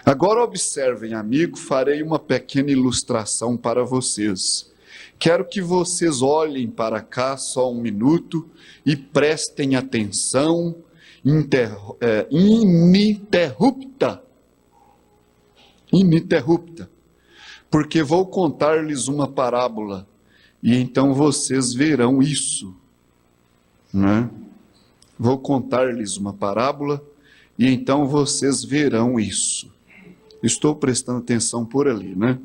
Agora observem, amigo, farei uma pequena ilustração para vocês. Quero que vocês olhem para cá só um minuto e prestem atenção ininterrupta, porque vou contar-lhes uma parábola e então vocês verão isso, né? Vou contar-lhes uma parábola e então vocês verão isso. Estou prestando atenção por ali, né?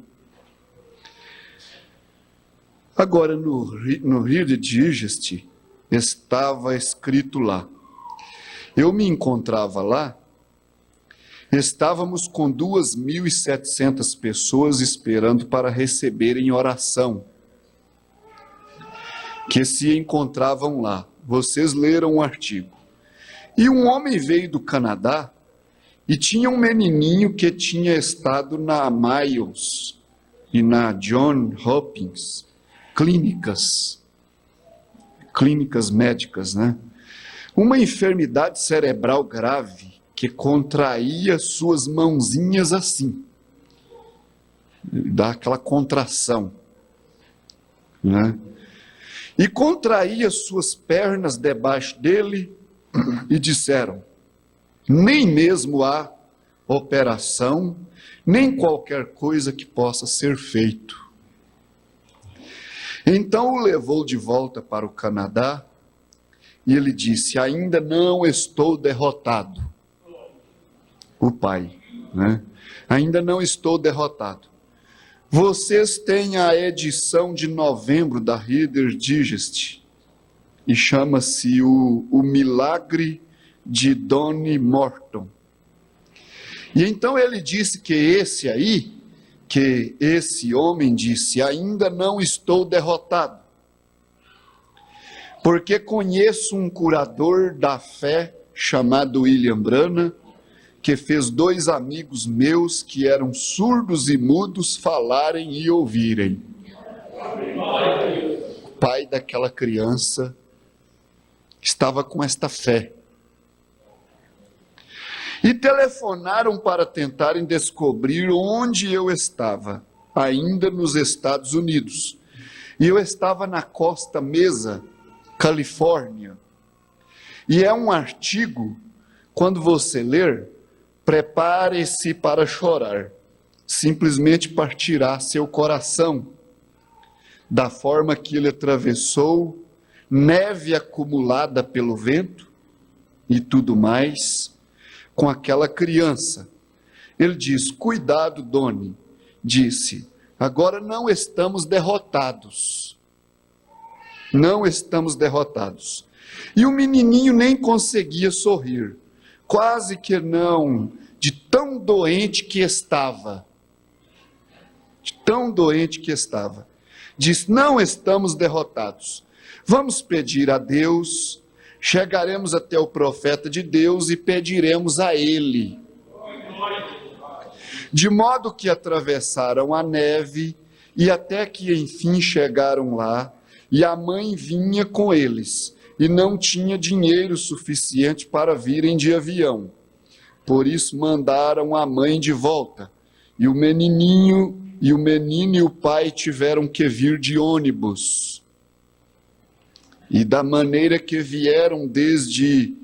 Agora, no Reader's Digest, estava escrito lá. Eu me encontrava lá, estávamos com 2.700 pessoas esperando para receberem oração, que se encontravam lá. Vocês leram o artigo. E um homem veio do Canadá e tinha um menininho que tinha estado na Mayos e na Johns Hopkins, clínicas médicas, né? Uma enfermidade cerebral grave que contraía suas mãozinhas assim, dá aquela contração, né? E contraía suas pernas debaixo dele e disseram: nem mesmo há operação, nem qualquer coisa que possa ser feito. Então o levou de volta para o Canadá e ele disse: ainda não estou derrotado. O pai, né? Ainda não estou derrotado. Vocês têm a edição de novembro da Reader's Digest e chama-se o Milagre de Donnie Morton. E então ele disse que esse homem disse: ainda não estou derrotado, porque conheço um curador da fé chamado William Branham, que fez 2 amigos meus que eram surdos e mudos falarem e ouvirem. O pai daquela criança estava com esta fé. E telefonaram para tentarem descobrir onde eu estava, ainda nos Estados Unidos. E eu estava na Costa Mesa, Califórnia. E é um artigo, quando você ler, prepare-se para chorar. Simplesmente partirá seu coração, da forma que ele atravessou neve acumulada pelo vento e tudo mais, com aquela criança. Ele diz: cuidado, Donnie, disse, agora não estamos derrotados. Não estamos derrotados. E o menininho nem conseguia sorrir, quase que não, de tão doente que estava. De tão doente que estava. Diz: não estamos derrotados. Vamos pedir a Deus, chegaremos até o profeta de Deus e pediremos a ele. De modo que atravessaram a neve e até que enfim chegaram lá, e a mãe vinha com eles, e não tinha dinheiro suficiente para virem de avião. Por isso mandaram a mãe de volta, e o menino e o pai tiveram que vir de ônibus. E da maneira que vieram desde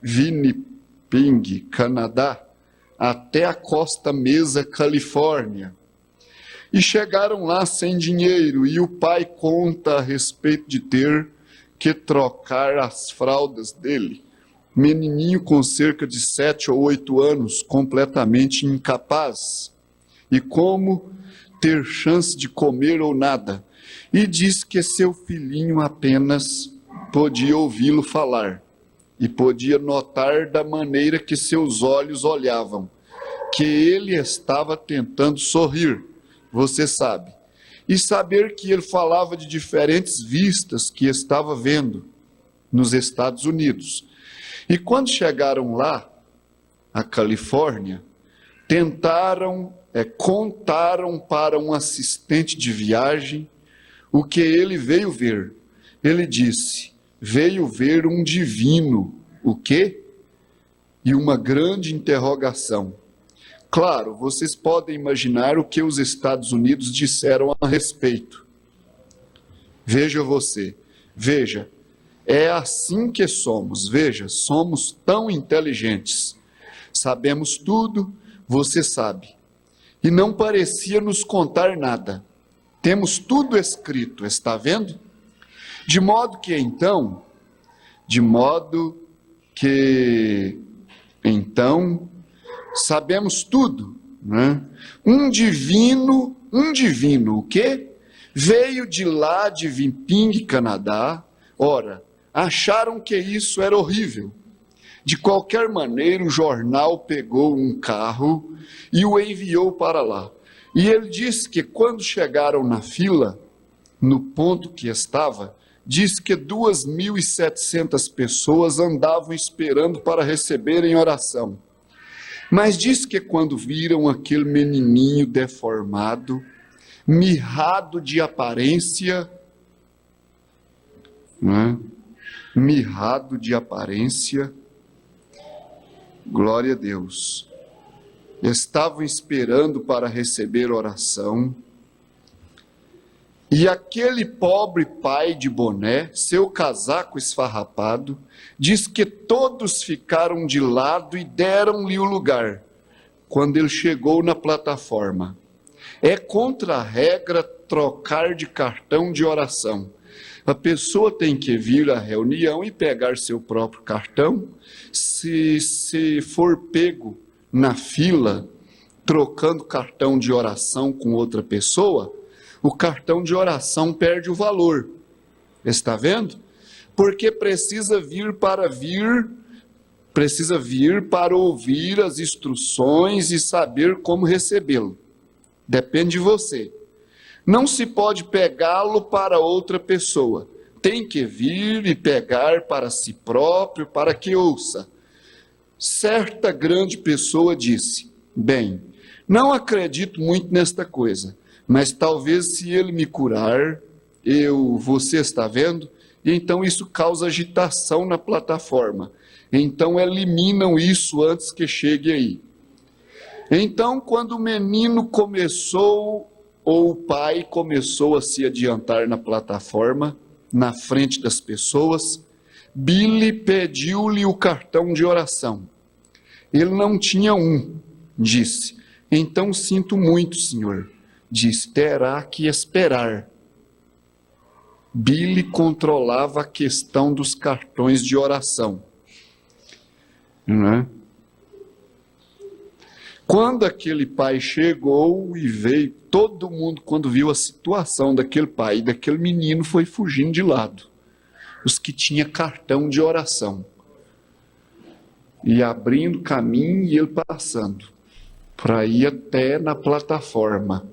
Winnipeg, Canadá, até a Costa Mesa, Califórnia. E chegaram lá sem dinheiro, e o pai conta a respeito de ter que trocar as fraldas dele. Menininho com cerca de 7 ou 8 anos, completamente incapaz. E como ter chance de comer ou nada. E diz que seu filhinho apenas podia ouvi-lo falar. E podia notar da maneira que seus olhos olhavam, que ele estava tentando sorrir, você sabe. E saber que ele falava de diferentes vistas que estava vendo nos Estados Unidos. E quando chegaram lá, a Califórnia, contaram para um assistente de viagem o que ele veio ver. Ele disse: veio ver um divino. O quê? e uma grande interrogação. Claro, vocês podem imaginar o que os Estados Unidos disseram a respeito. Veja você, veja, é assim que somos, veja, somos tão inteligentes. Sabemos tudo, você sabe. E não parecia nos contar nada. Temos tudo escrito, está vendo? De modo que então, sabemos tudo, né? Um divino, o quê? Veio de lá de Winnipeg, Canadá. Ora, acharam que isso era horrível. De qualquer maneira, o jornal pegou um carro e o enviou para lá. E ele disse que quando chegaram na fila, no ponto que estava, disse que 2.700 pessoas andavam esperando para receberem oração. Mas disse que quando viram aquele menininho deformado, mirrado de aparência, né? Mirrado de aparência, glória a Deus, estavam esperando para receber oração, e aquele pobre pai de boné, seu casaco esfarrapado, diz que todos ficaram de lado e deram-lhe o lugar, quando ele chegou na plataforma. É contra a regra trocar de cartão de oração. A pessoa tem que vir à reunião e pegar seu próprio cartão. Se for pego na fila, trocando cartão de oração com outra pessoa, o cartão de oração perde o valor. Está vendo? Porque precisa vir para ouvir as instruções e saber como recebê-lo. Depende de você. Não se pode pegá-lo para outra pessoa. Tem que vir e pegar para si próprio, para que ouça. Certa grande pessoa disse: bem, não acredito muito nesta coisa, mas talvez se ele me curar, você está vendo? E então isso causa agitação na plataforma. Então eliminam isso antes que chegue aí. Então, quando o menino começou, ou o pai começou a se adiantar na plataforma, na frente das pessoas, Billy pediu-lhe o cartão de oração. Ele não tinha um, disse. Então, sinto muito, senhor. Disse, terá que esperar. Billy controlava a questão dos cartões de oração. Não é? Quando aquele pai chegou e veio, todo mundo, quando viu a situação daquele pai e daquele menino, foi fugindo de lado. Os que tinham cartão de oração. E abrindo caminho e ele passando, para ir até na plataforma.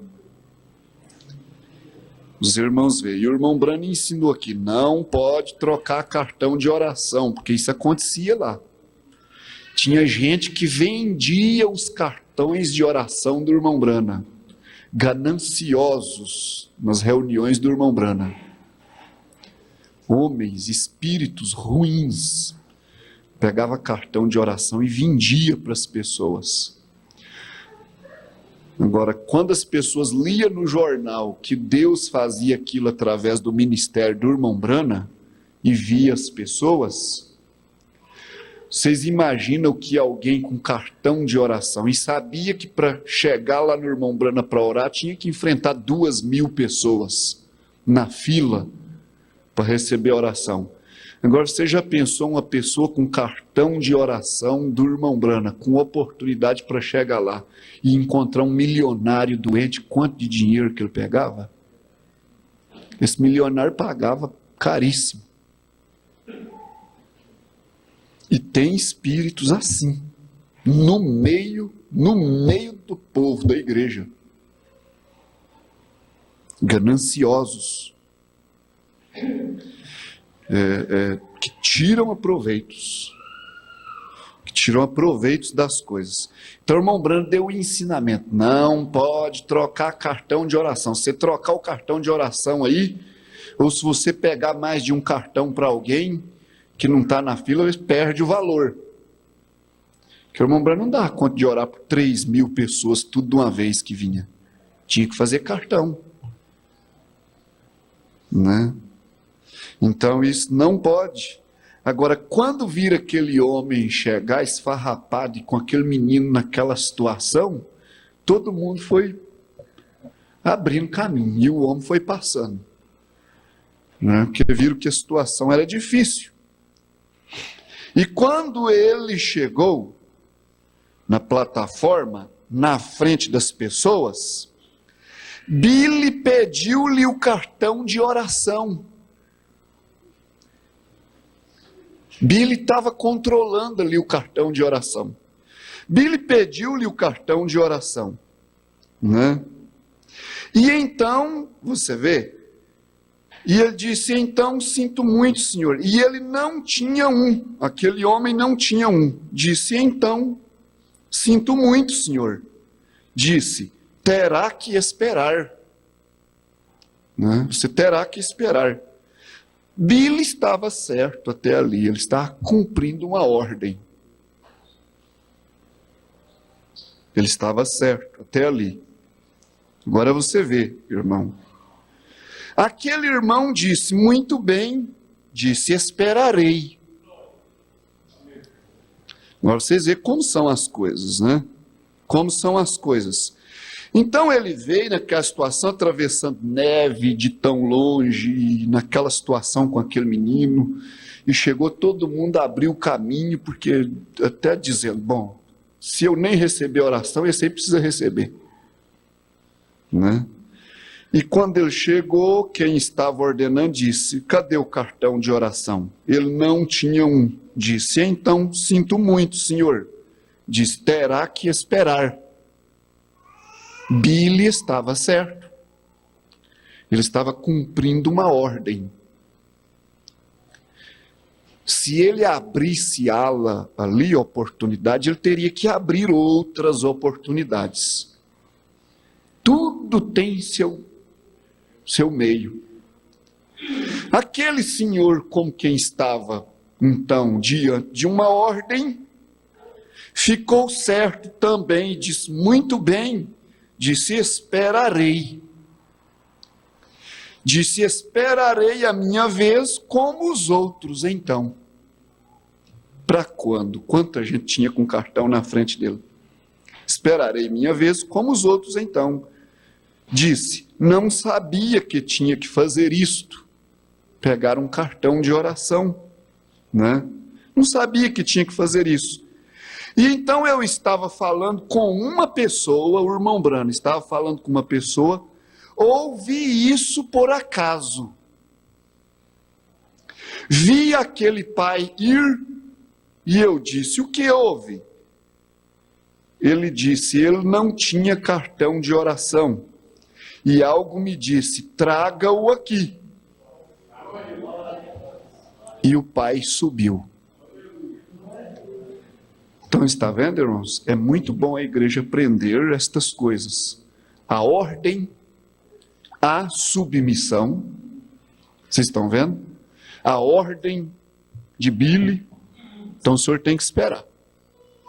Os irmãos veem. E o irmão Brano ensinou aqui, não pode trocar cartão de oração, porque isso acontecia lá. Tinha gente que vendia os cartões de oração do irmão Brana, gananciosos nas reuniões do irmão Brana. Homens, espíritos ruins, pegava cartão de oração e vendia para as pessoas. Agora, quando as pessoas liam no jornal que Deus fazia aquilo através do ministério do irmão Brana e via as pessoas, vocês imaginam que alguém com cartão de oração e sabia que para chegar lá no irmão Brana para orar tinha que enfrentar 2.000 pessoas na fila para receber a oração. Agora, você já pensou uma pessoa com cartão de oração do irmão Brana, com oportunidade para chegar lá e encontrar um milionário doente, quanto de dinheiro que ele pegava? Esse milionário pagava caríssimo. E tem espíritos assim, no meio do povo, da igreja. Gananciosos. Que tiram aproveitos. Que tiram aproveitos das coisas. Então o irmão Brando deu o ensinamento. Não pode trocar cartão de oração. Se você trocar o cartão de oração aí, ou se você pegar mais de um cartão para alguém que não está na fila, perde o valor. Porque o irmão Branham não dava conta de orar por 3.000 pessoas, tudo de uma vez que vinha. Tinha que fazer cartão. Né? Então isso não pode. Agora, quando vir aquele homem chegar esfarrapado e com aquele menino naquela situação, todo mundo foi abrindo caminho e o homem foi passando. Né? Porque viram que a situação era difícil. E quando ele chegou na plataforma, na frente das pessoas, Billy pediu-lhe o cartão de oração. Billy estava controlando ali o cartão de oração. Billy pediu-lhe o cartão de oração. Né? E então, você vê, e ele disse, então, sinto muito, senhor. E ele não tinha um, aquele homem não tinha um. Disse, então, sinto muito, senhor. Disse, terá que esperar. Né? Você terá que esperar. Billy estava certo até ali, ele estava cumprindo uma ordem. Ele estava certo até ali. Agora você vê, irmão. Aquele irmão disse, muito bem, disse, esperarei. Agora vocês veem como são as coisas, né? Como são as coisas. Então ele veio naquela situação, atravessando neve de tão longe, naquela situação com aquele menino, e chegou todo mundo a abrir o caminho, porque até dizendo, bom, se eu nem receber a oração, esse aí precisa receber. Né? E quando ele chegou, quem estava ordenando disse, cadê o cartão de oração? Ele não tinha um. Disse, então, sinto muito, senhor. Disse, terá que esperar. Billy estava certo. Ele estava cumprindo uma ordem. Se ele abrisse ala ali, oportunidade, ele teria que abrir outras oportunidades. Tudo tem seu meio. Aquele senhor com quem estava, então, diante de uma ordem, ficou certo também, disse, muito bem, disse, esperarei. Disse, esperarei a minha vez como os outros, então. Para quando? Quanta gente tinha com cartão na frente dele? Esperarei minha vez como os outros, então. Disse, não sabia que tinha que fazer isto. Pegar um cartão de oração, né? Não sabia que tinha que fazer isso. E então eu estava falando com uma pessoa, o irmão Brano estava falando com uma pessoa, ouvi isso por acaso. Vi aquele pai ir e eu disse, o que houve? Ele disse, ele não tinha cartão de oração. E algo me disse, traga-o aqui. E o pai subiu. Então está vendo, irmãos? É muito bom a igreja aprender estas coisas. A ordem, a submissão. Vocês estão vendo? A ordem de Billy. Então o senhor tem que esperar.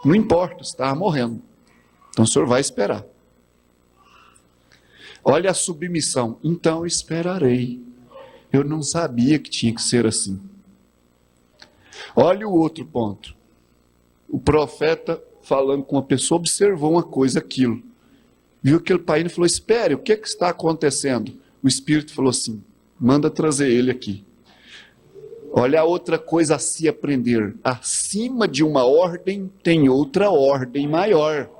Não importa, você estava morrendo. Então o senhor vai esperar. Olha a submissão. Então esperarei. Eu não sabia que tinha que ser assim. Olha o outro ponto. O profeta falando com uma pessoa observou uma coisa, aquilo. Viu aquele pai e falou, espere, o que está acontecendo? O Espírito falou assim, manda trazer ele aqui. Olha a outra coisa a se aprender. Acima de uma ordem tem outra ordem maior.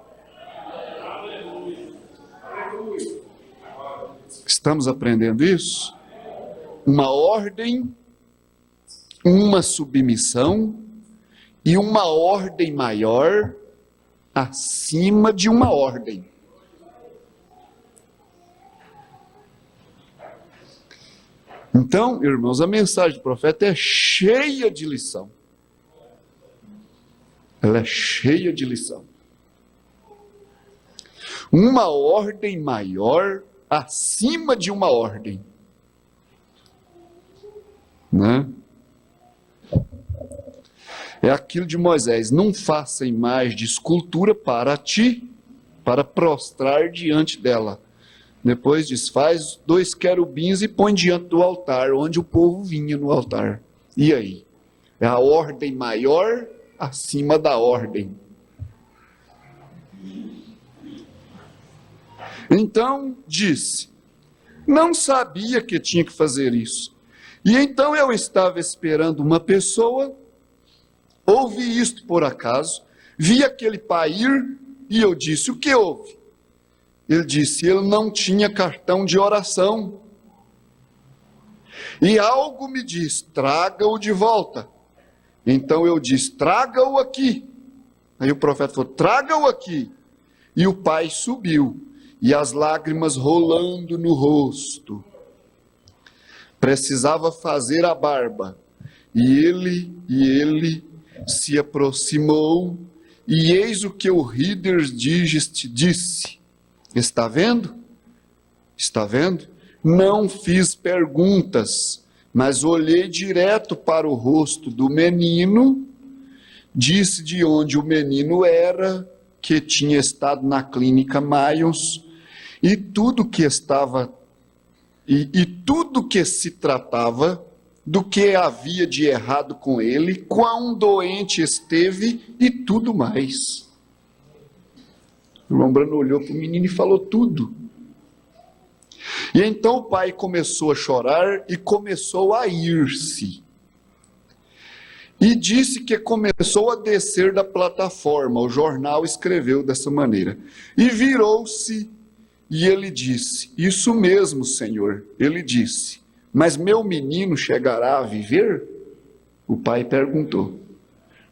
Estamos aprendendo isso? Uma ordem, uma submissão e uma ordem maior acima de uma ordem. Então, irmãos, a mensagem do profeta é cheia de lição. Ela é cheia de lição. Uma ordem maior acima de uma ordem. Né? É aquilo de Moisés: não faça imagem de escultura para ti, para prostrar diante dela. Depois diz: faz 2 querubins e põe diante do altar, onde o povo vinha no altar. E aí? É a ordem maior acima da ordem. Então disse: não sabia que tinha que fazer isso. E então eu estava esperando uma pessoa, ouvi isto por acaso, vi aquele pai ir, e eu disse: o que houve? Ele disse: ele não tinha cartão de oração. E algo me diz: traga-o de volta. Então eu disse: traga-o aqui. Aí o profeta falou: traga-o aqui. E o pai subiu, e as lágrimas rolando no rosto. Precisava fazer a barba. E ele se aproximou, e eis o que o Reader's Digest disse: está vendo? Está vendo? Não fiz perguntas, mas olhei direto para o rosto do menino, disse de onde o menino era, que tinha estado na clínica Mayos, e tudo que estava, e tudo que se tratava, do que havia de errado com ele, quão doente esteve e tudo mais. O irmão Brano olhou para o menino e falou tudo. E então o pai começou a chorar e começou a ir-se. E disse que começou a descer da plataforma. O jornal escreveu dessa maneira. E virou-se e ele disse: isso mesmo, Senhor. Ele disse: mas meu menino chegará a viver? O pai perguntou.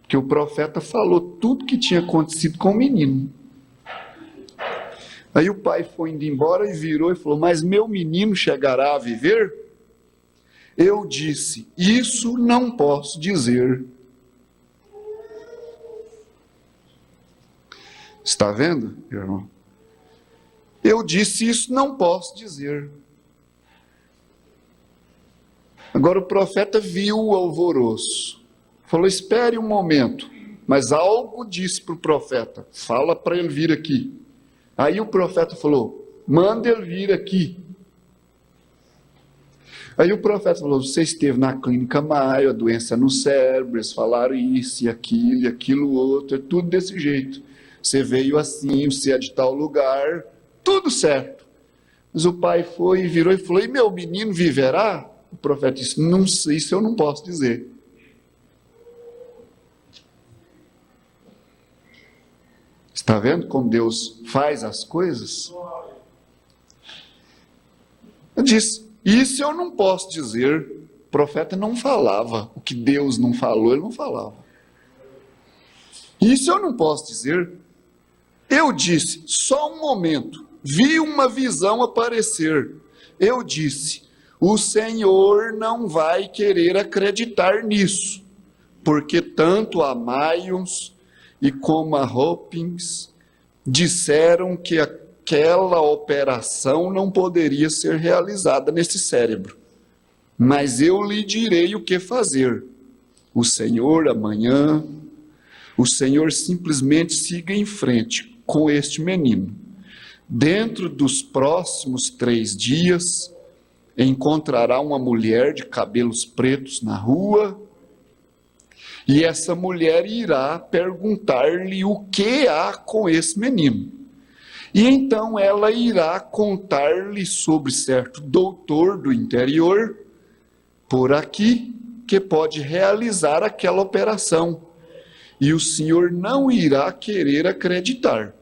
Porque o profeta falou tudo que tinha acontecido com o menino. Aí o pai foi indo embora e virou e falou: mas meu menino chegará a viver? Eu disse: isso não posso dizer. Está vendo, irmão? Eu disse: isso não posso dizer. Agora o profeta viu o alvoroço. Falou: espere um momento. Mas algo disse para o profeta: fala para ele vir aqui. Aí o profeta falou: manda ele vir aqui. Aí o profeta falou: você esteve na clínica Maio, a doença no cérebro, eles falaram isso e aquilo outro, é tudo desse jeito. Você veio assim, você é de tal lugar, tudo certo. Mas o pai foi e virou e falou: e meu menino viverá? O profeta disse: não sei, isso eu não posso dizer. Está vendo como Deus faz as coisas? Eu disse: isso eu não posso dizer. O profeta não falava. O que Deus não falou, ele não falava. Isso eu não posso dizer. Eu disse: só um momento. Vi uma visão aparecer. Eu disse: o Senhor não vai querer acreditar nisso, porque tanto a Mayos e como a Hopkins disseram que aquela operação não poderia ser realizada nesse cérebro. Mas eu lhe direi o que fazer. O Senhor amanhã, o Senhor simplesmente siga em frente com este menino. Dentro dos próximos 3 dias, encontrará uma mulher de cabelos pretos na rua, e essa mulher irá perguntar-lhe o que há com esse menino. E então ela irá contar-lhe sobre certo doutor do interior, por aqui, que pode realizar aquela operação. E o senhor não irá querer acreditar,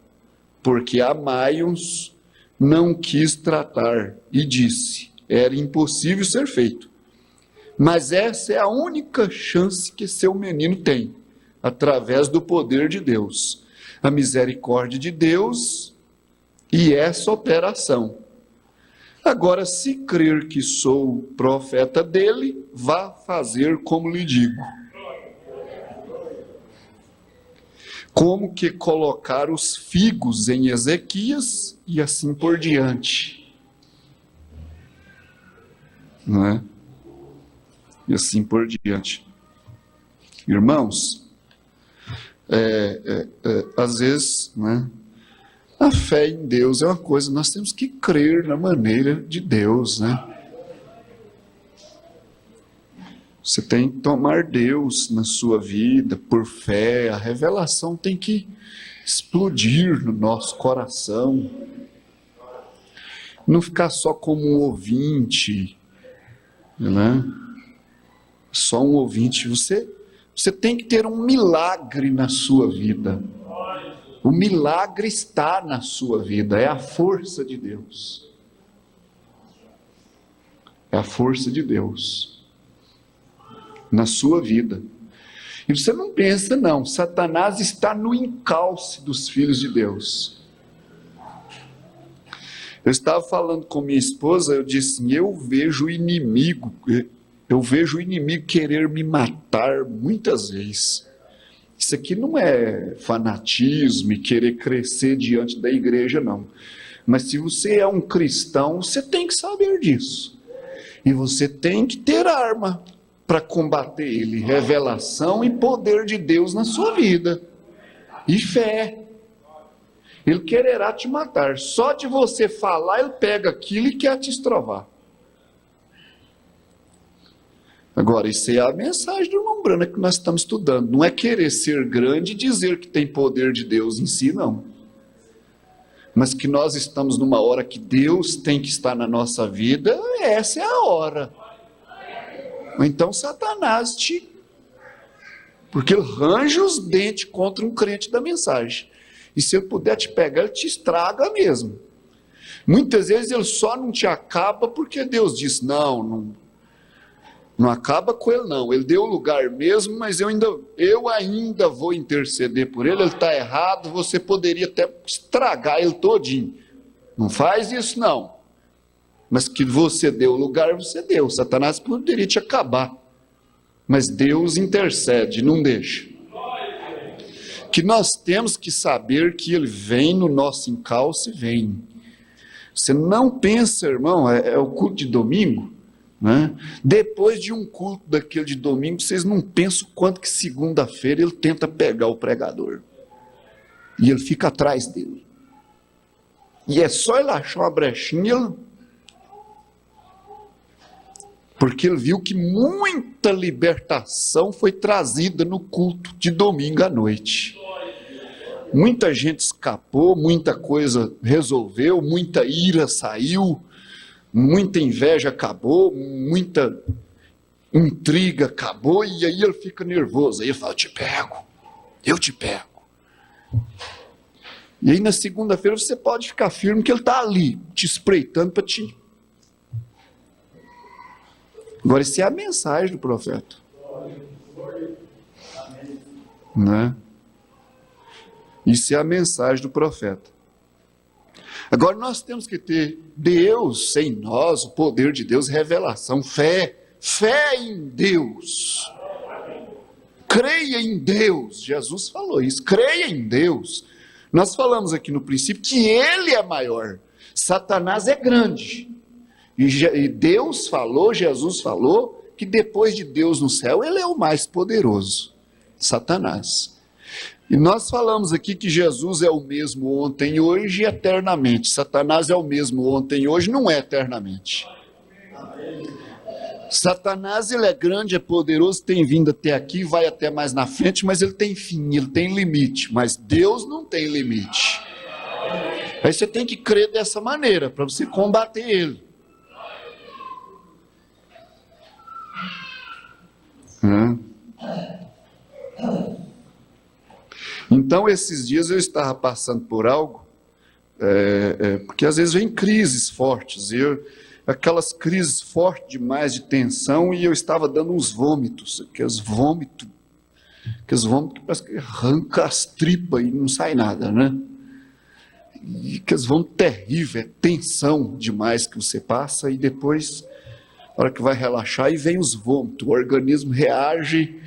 porque a Mayos não quis tratar e disse: era impossível ser feito. Mas essa é a única chance que seu menino tem, através do poder de Deus, a misericórdia de Deus e essa operação. Agora, se crer que sou profeta dele, vá fazer como lhe digo. Como que colocar os figos em Ezequias e assim por diante. Não é? E assim por diante. Irmãos, Às vezes, né, a fé em Deus é uma coisa, nós temos que crer na maneira de Deus, né? Você tem que tomar Deus na sua vida por fé, a revelação tem que explodir no nosso coração. Não ficar só como um ouvinte, né? Só um ouvinte. Você tem que ter um milagre na sua vida. O milagre está na sua vida, é a força de Deus. É a força de Deus na sua vida. E você não pensa, não, Satanás está no encalce dos filhos de Deus. Eu estava falando com minha esposa, eu disse, eu vejo o inimigo querer me matar muitas vezes. Isso aqui não é fanatismo e querer crescer diante da igreja, não. Mas se você é um cristão, você tem que saber disso. E você tem que ter arma para combater ele. Revelação e poder de Deus na sua vida. E fé. Ele quererá te matar. Só de você falar, ele pega aquilo e quer te estrovar. Agora, isso é a mensagem do irmão Branham que nós estamos estudando. Não é querer ser grande e dizer que tem poder de Deus em si, não. Mas que nós estamos numa hora que Deus tem que estar na nossa vida, essa é a hora. Ou então Satanás porque ele arranja os dentes contra um crente da mensagem. E se ele puder te pegar, ele te estraga mesmo. Muitas vezes ele só não te acaba porque Deus diz, não acaba com ele não, ele deu o lugar mesmo, mas eu ainda vou interceder por ele está errado, você poderia até estragar ele todinho. Não faz isso não. Mas que você deu o lugar, você deu. Satanás poderia te acabar. Mas Deus intercede, não deixa. Que nós temos que saber que ele vem no nosso encalce, vem. Você não pensa, irmão, é o culto de domingo, né? Depois de um culto daquele de domingo, vocês não pensam quanto que segunda-feira ele tenta pegar o pregador. E ele fica atrás dele. E é só ele achar uma brechinha, porque ele viu que muita libertação foi trazida no culto de domingo à noite. Muita gente escapou, muita coisa resolveu, muita ira saiu, muita inveja acabou, muita intriga acabou, e aí ele fica nervoso, aí ele fala, eu te pego. E aí na segunda-feira você pode ficar firme que ele está ali, te espreitando para ti. Agora, isso é a mensagem do profeta. Né? Isso é a mensagem do profeta. Agora, nós temos que ter Deus em nós, o poder de Deus, revelação, fé em Deus. Creia em Deus. Jesus falou isso, creia em Deus. Nós falamos aqui no princípio que Ele é maior. Satanás é grande. E Deus falou, Jesus falou, que depois de Deus no céu, ele é o mais poderoso, Satanás. E nós falamos aqui que Jesus é o mesmo ontem, hoje e eternamente. Satanás é o mesmo ontem e hoje, não é eternamente. Satanás, ele é grande, é poderoso, tem vindo até aqui, vai até mais na frente, mas ele tem fim, ele tem limite. Mas Deus não tem limite. Aí você tem que crer dessa maneira, para você combater ele. Então esses dias eu estava passando por algo, porque às vezes vem crises fortes, aquelas crises fortes demais de tensão, e eu estava dando uns vômitos, aqueles vômitos que parece que arranca as tripas e não sai nada, né? E aqueles vômitos terríveis, é tensão demais que você passa, e depois, na hora que vai relaxar, e vem os vômitos, o organismo reage,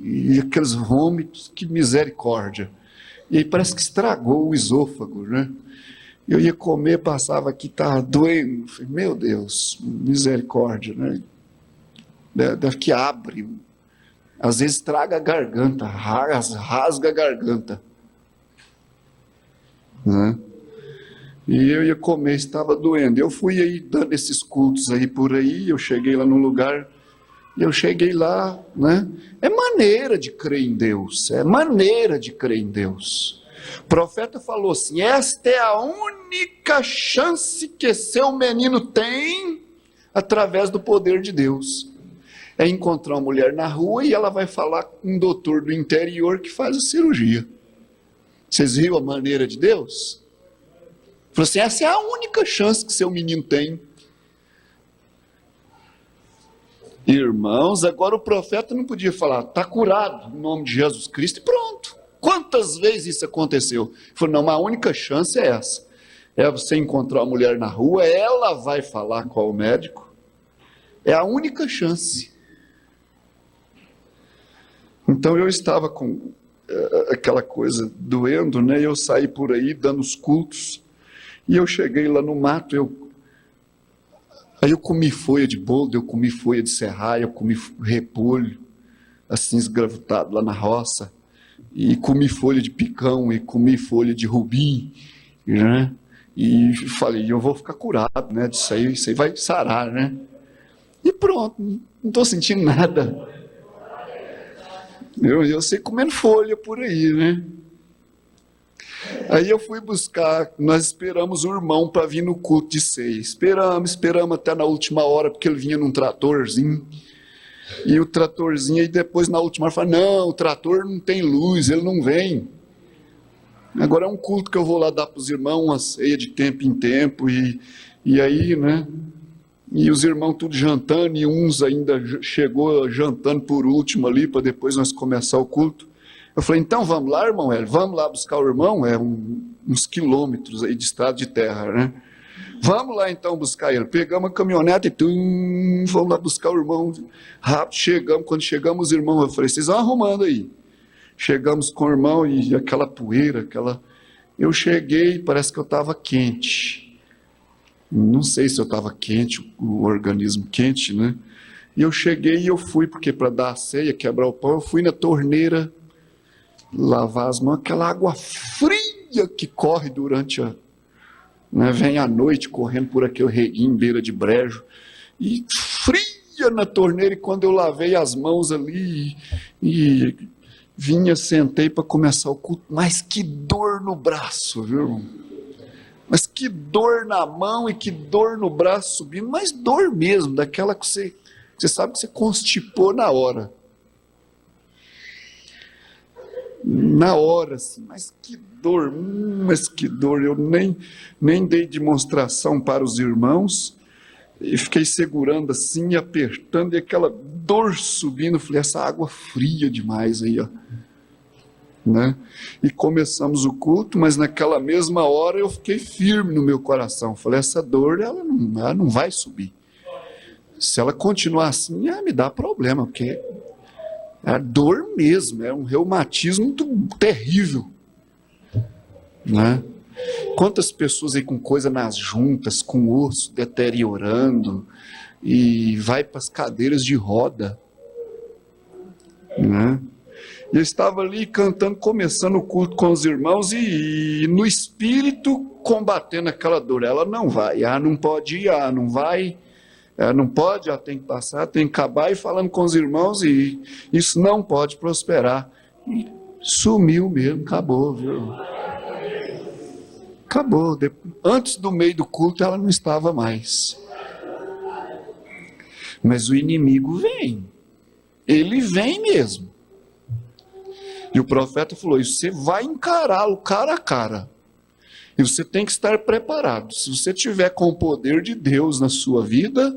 e aqueles vômitos, que misericórdia. E aí parece que estragou o esôfago, né? Eu ia comer, passava aqui, estava doendo. Falei, meu Deus, misericórdia, né? Deve que abre Às vezes estraga a garganta, rasga a garganta. Né? E eu ia comer, estava doendo. Eu fui aí dando esses cultos aí por aí, eu cheguei lá no lugar, e eu cheguei lá, né? É maneira de crer em Deus, é maneira de crer em Deus. O profeta falou assim: esta é a única chance que seu menino tem através do poder de Deus. É encontrar uma mulher na rua e ela vai falar com um doutor do interior que faz a cirurgia. Vocês viram a maneira de Deus? Falou assim: essa é a única chance que seu menino tem. Irmãos, agora o profeta não podia falar, está curado em nome de Jesus Cristo e pronto. Quantas vezes isso aconteceu? Ele falou: não, a única chance é essa. É você encontrar uma mulher na rua, ela vai falar com o médico. É a única chance. Então eu estava com aquela coisa doendo, né? Eu saí por aí dando os cultos. E eu cheguei lá no mato, aí eu comi folha de boldo, eu comi folha de serraia, eu comi repolho, assim esgravitado lá na roça, e comi folha de picão, e comi folha de rubim, né? E falei, eu vou ficar curado, né? Isso aí vai sarar, né? E pronto, não estou sentindo nada. Eu sei comendo folha por aí, né? Aí eu fui buscar, nós esperamos o irmão para vir no culto de ceia. Esperamos até na última hora, porque ele vinha num tratorzinho. E o tratorzinho, aí depois na última hora, fala: não, o trator não tem luz, ele não vem. Agora é um culto que eu vou lá dar para os irmãos, uma ceia de tempo em tempo, e aí, né? E os irmãos tudo jantando, e uns ainda chegou jantando por último ali, para depois nós começar o culto. Eu falei: então vamos lá, irmão Hélio, vamos lá buscar o irmão, uns quilômetros aí de estrada de terra, né? Vamos lá então buscar ele. Pegamos a caminhonete e vamos lá buscar o irmão. Rápido, chegamos, quando chegamos os irmãos, eu falei: vocês vão arrumando aí. Chegamos com o irmão e aquela poeira, eu cheguei, parece que eu estava quente. Não sei se eu estava quente, o organismo quente, né? E eu cheguei e eu fui, porque para dar a ceia, quebrar o pão, eu fui na torneira, lavar as mãos, aquela água fria que corre durante né, vem à noite correndo por aquele reguinho, beira de brejo, e fria na torneira, e quando eu lavei as mãos ali, e vinha, sentei para começar o culto, mas que dor no braço, viu? Mas que dor na mão e que dor no braço subindo, mas dor mesmo, daquela que você sabe que você constipou na hora. Na hora, assim, mas que dor, eu nem dei demonstração para os irmãos, e fiquei segurando assim, apertando, e aquela dor subindo, falei: essa água fria demais aí, ó. Né? E começamos o culto, mas naquela mesma hora eu fiquei firme no meu coração, falei: essa dor, ela não vai subir. Se ela continuar assim, me dá problema, porque é dor mesmo, é um reumatismo muito terrível, né? Quantas pessoas aí com coisa nas juntas, com o osso deteriorando, e vai para as cadeiras de roda, né? E eu estava ali cantando, começando o culto com os irmãos, e no espírito combatendo aquela dor. Ela não vai, não pode ir, não vai, não pode, tem que passar, tem que acabar, e falando com os irmãos, e isso não pode prosperar. E sumiu mesmo, acabou, viu? Acabou. Antes do meio do culto ela não estava mais. Mas o inimigo vem. Ele vem mesmo. E o profeta falou: isso, você vai encará-lo cara a cara. E você tem que estar preparado. Se você tiver com o poder de Deus na sua vida,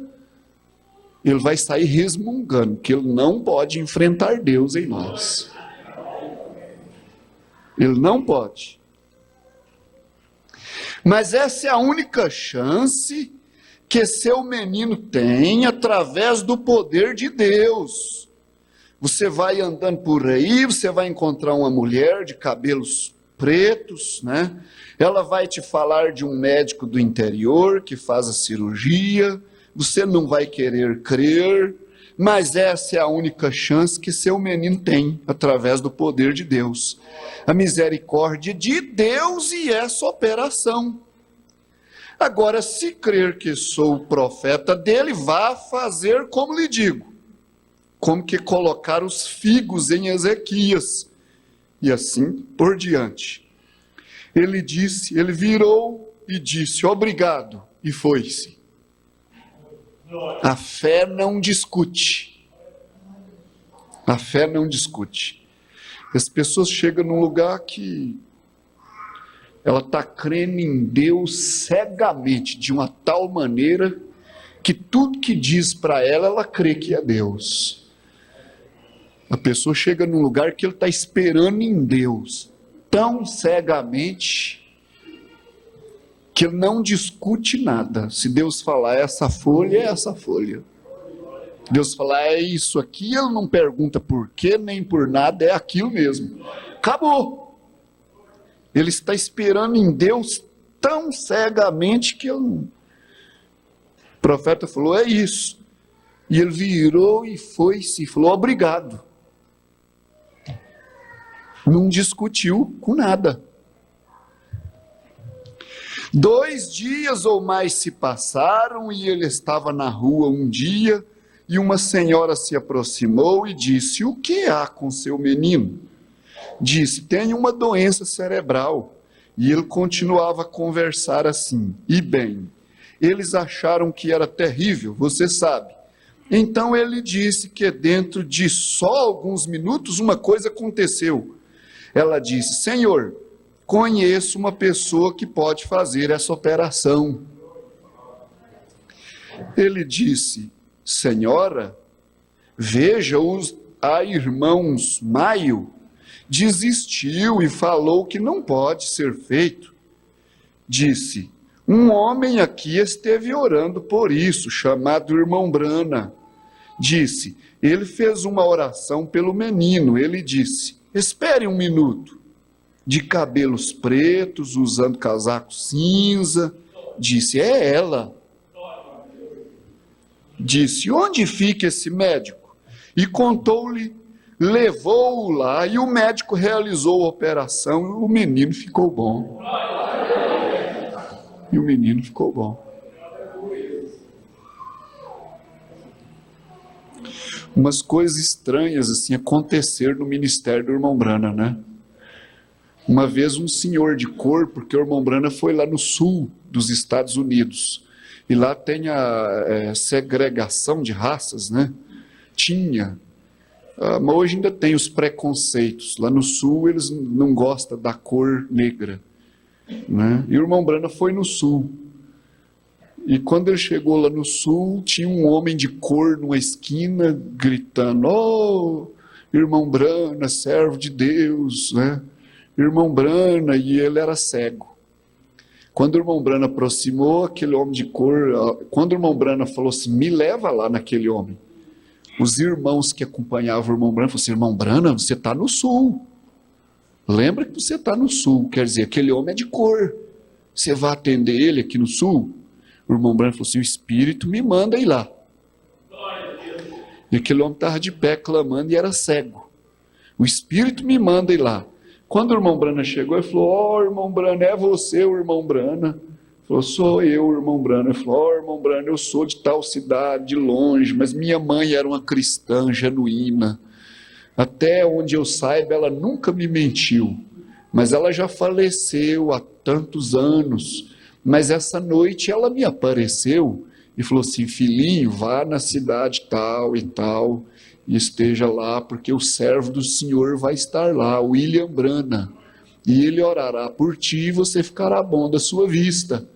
ele vai sair resmungando, que ele não pode enfrentar Deus em nós. Ele não pode. Mas essa é a única chance que seu menino tem através do poder de Deus. Você vai andando por aí, você vai encontrar uma mulher de cabelos pretos, né? Ela vai te falar de um médico do interior que faz a cirurgia, você não vai querer crer, mas essa é a única chance que seu menino tem, através do poder de Deus. A misericórdia de Deus e essa operação. Agora, se crer que sou o profeta dele, vá fazer como lhe digo. Como que colocar os figos em Ezequias. E assim por diante. Ele virou e disse, obrigado, e foi-se. A fé não discute. A fé não discute. As pessoas chegam num lugar que ela está crendo em Deus cegamente, de uma tal maneira que tudo que diz para ela, ela crê que é Deus. A pessoa chega num lugar que ele está esperando em Deus, tão cegamente, que ele não discute nada. Se Deus falar essa folha, é essa folha. Deus falar é isso aqui, ele não pergunta por quê, nem por nada, é aquilo mesmo. Acabou. Ele está esperando em Deus tão cegamente que ele não... O profeta falou, é isso. E ele virou e foi-se, falou, obrigado. Não discutiu com nada. 2 dias ou mais se passaram e ele estava na rua um dia e uma senhora se aproximou e disse, o que há com seu menino? Disse, tem uma doença cerebral. E ele continuava a conversar assim, e bem, eles acharam que era terrível, você sabe. Então ele disse que dentro de só alguns minutos uma coisa aconteceu. Ela disse, Senhor, conheço uma pessoa que pode fazer essa operação. Ele disse, Senhora, veja a irmãos Maio, desistiu e falou que não pode ser feito. Disse, um homem aqui esteve orando por isso, chamado irmão Brana. Disse, ele fez uma oração pelo menino, ele disse, espere um minuto. De cabelos pretos, usando casaco cinza, disse, é ela. Disse, onde fica esse médico? E contou-lhe, levou-o lá e o médico realizou a operação e o menino ficou bom. E o menino ficou bom. Umas coisas estranhas assim aconteceram no ministério do irmão Brana, né? Uma vez um senhor de cor, porque o irmão Brana foi lá no sul dos Estados Unidos, e lá tem a segregação de raças, né? Tinha, mas hoje ainda tem os preconceitos. Lá no sul eles não gostam da cor negra, né? E o irmão Brana foi no sul. E quando ele chegou lá no sul, tinha um homem de cor numa esquina, gritando, oh, irmão Brana, servo de Deus, né? Irmão Brana, e ele era cego. Quando o irmão Brana aproximou, aquele homem de cor, quando o irmão Brana falou assim, me leva lá naquele homem, os irmãos que acompanhavam o irmão Brana falaram assim, irmão Brana, você está no sul, lembra que você está no sul, quer dizer, aquele homem é de cor, você vai atender ele aqui no sul? O irmão Brana falou assim, o Espírito me manda ir lá. E aquele homem estava de pé clamando e era cego. O Espírito me manda ir lá. Quando o irmão Brana chegou, ele falou, ó, irmão Brana, é você o irmão Brana? Ele falou, sou eu, irmão Brana. Ele falou, ó, irmão Brana, eu sou de tal cidade, de longe, mas minha mãe era uma cristã genuína. Até onde eu saiba, ela nunca me mentiu, mas ela já faleceu há tantos anos. Mas essa noite ela me apareceu e falou assim, filhinho, vá na cidade tal e tal, e esteja lá, porque o servo do Senhor vai estar lá, o William Brana, e ele orará por ti e você ficará bom da sua vista.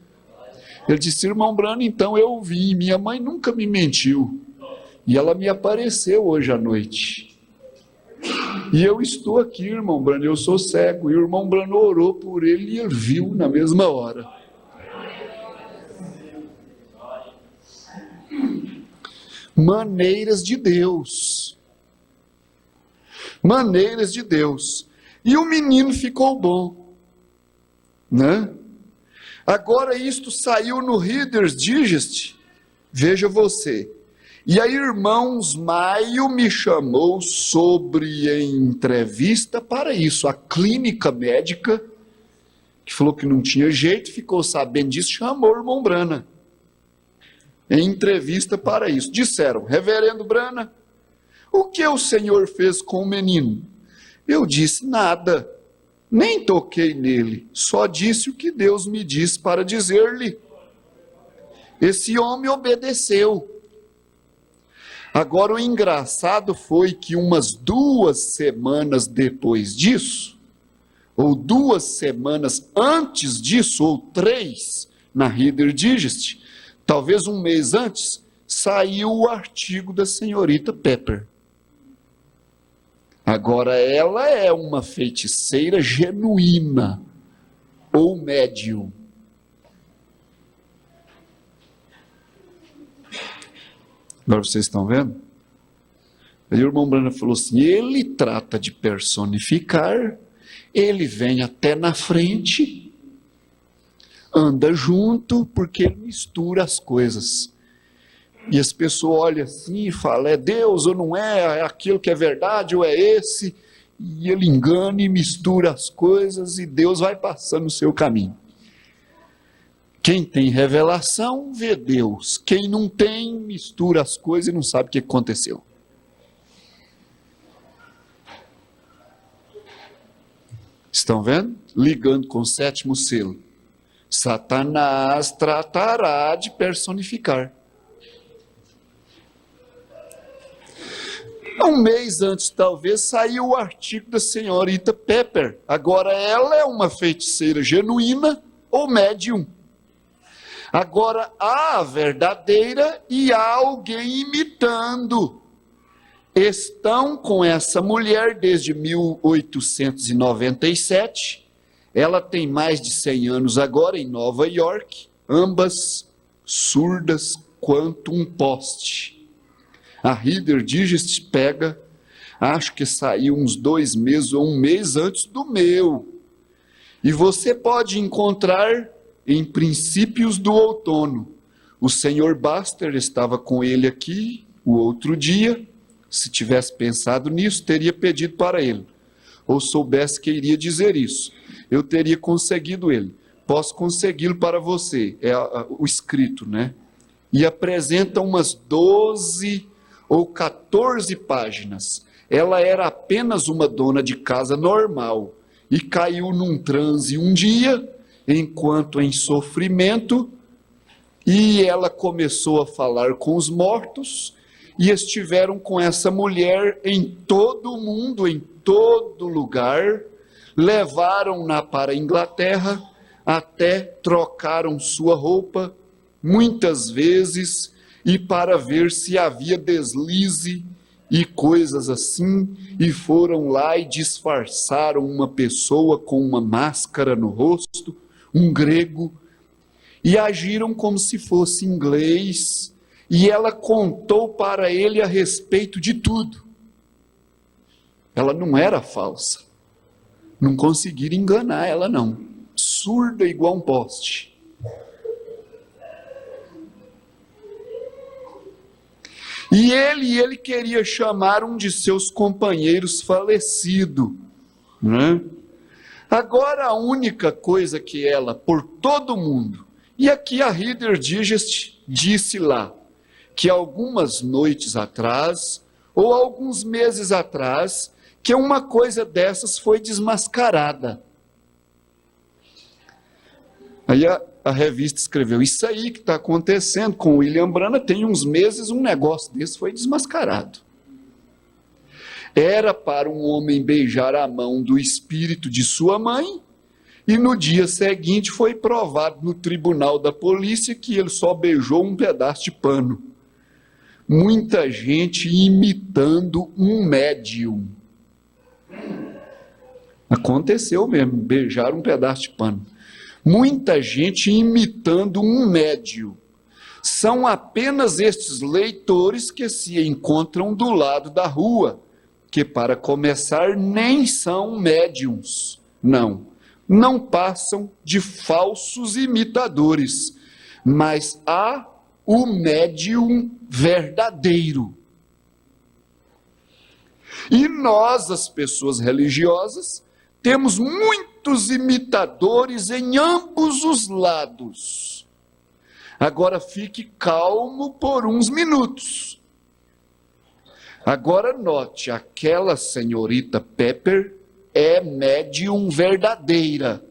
Ele disse, irmão Brana, então eu vi, minha mãe nunca me mentiu, e ela me apareceu hoje à noite. E eu estou aqui, irmão Brana, eu sou cego, e o irmão Brana orou por ele e ele viu na mesma hora. Maneiras de Deus. Maneiras de Deus. E o menino ficou bom, né? Agora isto saiu no Reader's Digest, veja você, E aí, irmãos, Maio me chamou sobre entrevista para isso. A clínica médica, que falou que não tinha jeito, ficou sabendo disso, chamou o irmão Brana. Em entrevista para isso. Disseram: reverendo Brana, o que o senhor fez com o menino? Eu disse: nada, nem toquei nele, só disse o que Deus me disse para dizer-lhe. Esse homem obedeceu. Agora, o engraçado foi que umas 2 semanas depois disso, ou 2 semanas antes disso, ou 3, na Reader Digest, talvez um mês antes, saiu o artigo da senhorita Pepper. Agora, ela é uma feiticeira genuína, ou médium. Agora vocês estão vendo? Aí o irmão Brana falou assim: ele trata de personificar, ele vem até na frente, anda junto, porque ele mistura as coisas. E as pessoas olham assim e falam: é Deus ou não é? É aquilo que é verdade ou é esse? E ele engana e mistura as coisas e Deus vai passando o seu caminho. Quem tem revelação vê Deus. Quem não tem, mistura as coisas e não sabe o que aconteceu. Estão vendo? Ligando com o 7º selo. Satanás tratará de personificar. Um mês antes, talvez, saiu o artigo da senhorita Pepper. Agora, ela é uma feiticeira genuína ou médium. Agora, há a verdadeira e há alguém imitando. Estão com essa mulher desde 1897. Ela tem mais de 100 anos agora, em Nova York. Ambas surdas quanto um poste. A Reader Digest pega, acho que saiu uns 2 meses ou 1 mês antes do meu. E você pode encontrar em Princípios do Outono. O senhor Baster estava com ele aqui o outro dia. Se tivesse pensado nisso, teria pedido para ele. Ou soubesse que iria dizer isso, eu teria conseguido ele. Posso consegui-lo para você. É o escrito, né? E apresenta umas 12 ou 14 páginas. Ela era apenas uma dona de casa normal e caiu num transe um dia, enquanto em sofrimento, e ela começou a falar com os mortos, e estiveram com essa mulher em todo o mundo, em todo lugar, levaram-na para a Inglaterra, até trocaram sua roupa, muitas vezes, e para ver se havia deslize e coisas assim, e foram lá e disfarçaram uma pessoa com uma máscara no rosto, um grego, e agiram como se fosse inglês, e ela contou para ele a respeito de tudo. Ela não era falsa, não conseguiram enganar ela não, surda igual um poste. E ele queria chamar um de seus companheiros falecido, né? Agora a única coisa que ela, por todo mundo, e aqui a Reader Digest disse lá, que algumas noites atrás, ou alguns meses atrás, que uma coisa dessas foi desmascarada. Aí a revista escreveu: isso aí que está acontecendo com o William Brana, tem uns meses um negócio desse foi desmascarado. Era para um homem beijar a mão do espírito de sua mãe, e no dia seguinte foi provado no tribunal da polícia que ele só beijou um pedaço de pano. Muita gente imitando um médium. Aconteceu mesmo, beijaram um pedaço de pano. Muita gente imitando um médium. São apenas estes leitores que se encontram do lado da rua, que para começar nem são médiums, não passam de falsos imitadores, mas há o médium verdadeiro. E nós, as pessoas religiosas, temos muitos imitadores em ambos os lados. Agora fique calmo por uns minutos. Agora note, aquela senhorita Pepper é médium verdadeira.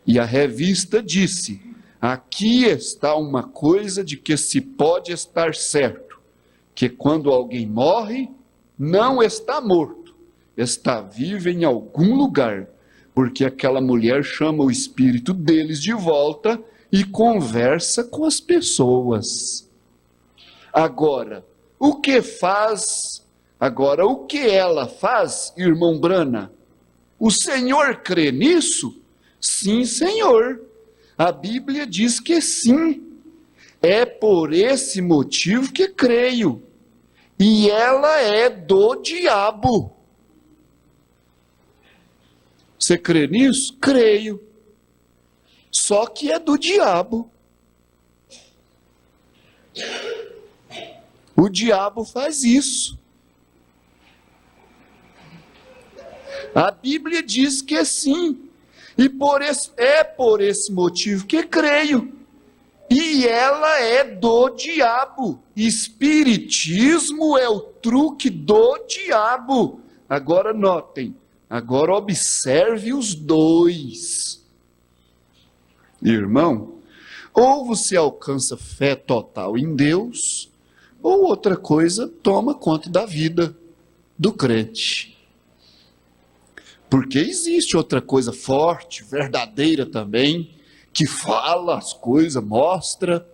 E a revista disse, aqui está uma coisa de que se pode estar certo, que quando alguém morre, não está morto, está vivo em algum lugar, porque aquela mulher chama o espírito deles de volta e conversa com as pessoas. Agora, o que ela faz, irmão Brana? O Senhor crê nisso? Sim, Senhor. A Bíblia diz que sim. É por esse motivo que creio. E ela é do diabo. Você crê nisso? Creio. Só que é do diabo. O diabo faz isso. A Bíblia diz que sim. E é por esse motivo que creio. E ela é do diabo. Espiritismo é o truque do diabo. Agora notem, agora observe os dois. Irmão, ou você alcança fé total em Deus, ou outra coisa toma conta da vida do crente. Porque existe outra coisa forte, verdadeira também, que fala as coisas, mostra.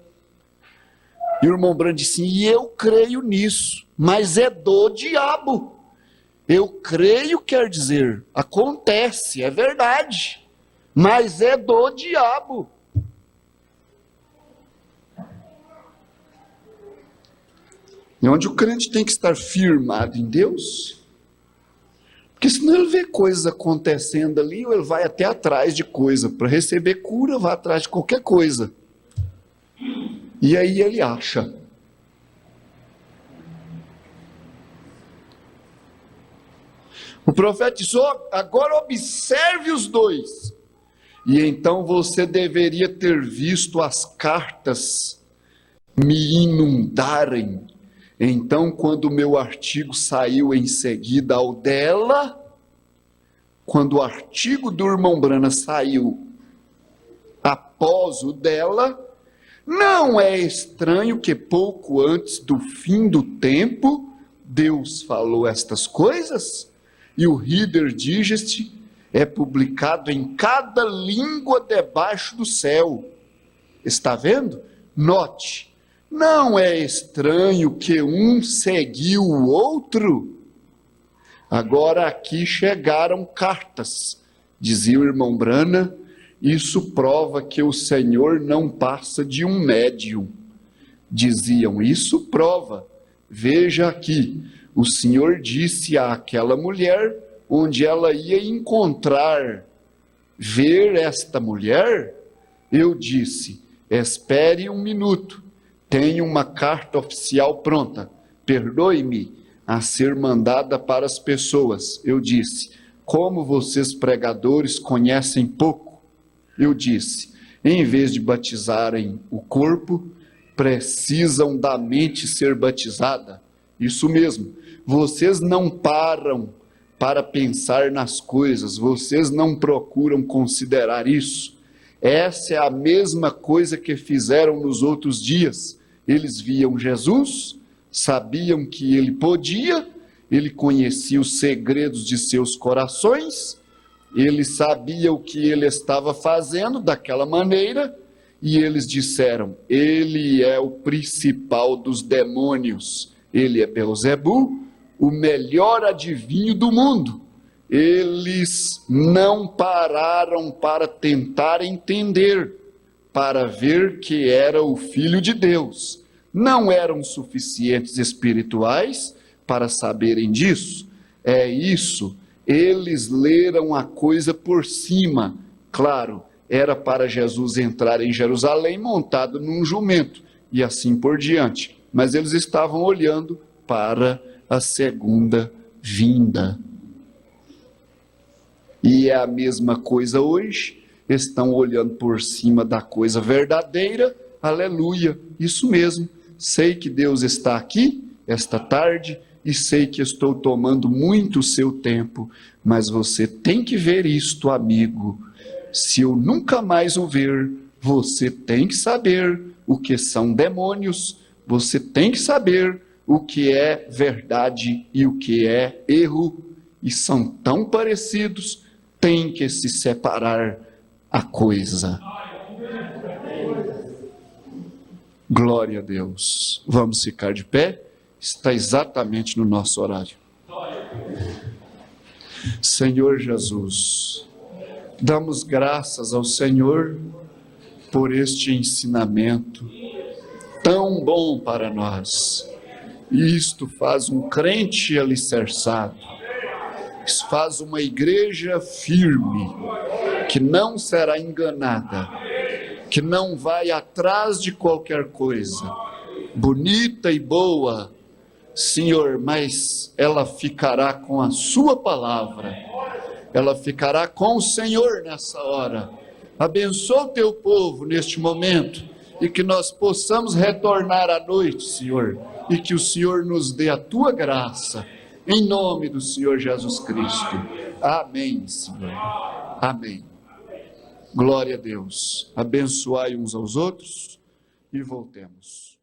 E o irmão Brand disse, e eu creio nisso, mas é do diabo. Eu creio quer dizer, acontece, é verdade, mas é do diabo. E onde o crente tem que estar firmado em Deus, porque senão ele vê coisas acontecendo ali, ou ele vai até atrás de coisa, para receber cura, vai atrás de qualquer coisa. E aí ele acha. O profeta disse, agora observe os dois. E então você deveria ter visto as cartas me inundarem. Então, quando o meu artigo saiu em seguida ao dela, quando o artigo do irmão Brana saiu após o dela, não é estranho que pouco antes do fim do tempo, Deus falou estas coisas, e o Reader Digest é publicado em cada língua debaixo do céu. Está vendo? Note, não é estranho que um seguiu o outro? Agora aqui chegaram cartas, dizia o irmão Brana, isso prova que o Senhor não passa de um médium. Diziam, isso prova, veja aqui, o Senhor disse àquela mulher, onde ela ia encontrar, ver esta mulher, eu disse, espere um minuto, tenho uma carta oficial pronta, perdoe-me, a ser mandada para as pessoas. Eu disse, como vocês pregadores conhecem pouco, eu disse, em vez de batizarem o corpo, precisam da mente ser batizada. Isso mesmo, vocês não param para pensar nas coisas, vocês não procuram considerar isso. Essa é a mesma coisa que fizeram nos outros dias. Eles viam Jesus, sabiam que ele podia, ele conhecia os segredos de seus corações, ele sabia o que ele estava fazendo daquela maneira, e eles disseram, ele é o principal dos demônios, ele é Beelzebu, o melhor adivinho do mundo. Eles não pararam para tentar entender, para ver que era o Filho de Deus. Não eram suficientes espirituais para saberem disso. É isso, eles leram a coisa por cima. Claro, era para Jesus entrar em Jerusalém montado num jumento. e assim por diante. Mas eles estavam olhando para a segunda vinda. E é a mesma coisa hoje, estão olhando por cima da coisa verdadeira, aleluia, isso mesmo. Sei que Deus está aqui esta tarde e sei que estou tomando muito o seu tempo, mas você tem que ver isto, amigo. Se eu nunca mais o ver, você tem que saber o que são demônios, você tem que saber o que é verdade e o que é erro, e são tão parecidos, tem que se separar a coisa. Glória a Deus. Vamos ficar de pé? Está exatamente no nosso horário. Senhor Jesus, damos graças ao Senhor por este ensinamento tão bom para nós. Isto faz um crente alicerçado, isso faz uma igreja firme, que não será enganada, que não vai atrás de qualquer coisa, bonita e boa, Senhor, mas ela ficará com a sua palavra, ela ficará com o Senhor nessa hora. Abençoa o teu povo neste momento, e que nós possamos retornar à noite, Senhor, e que o Senhor nos dê a tua graça, em nome do Senhor Jesus Cristo. Amém, Senhor. Amém. Glória a Deus. Abençoai uns aos outros e voltemos.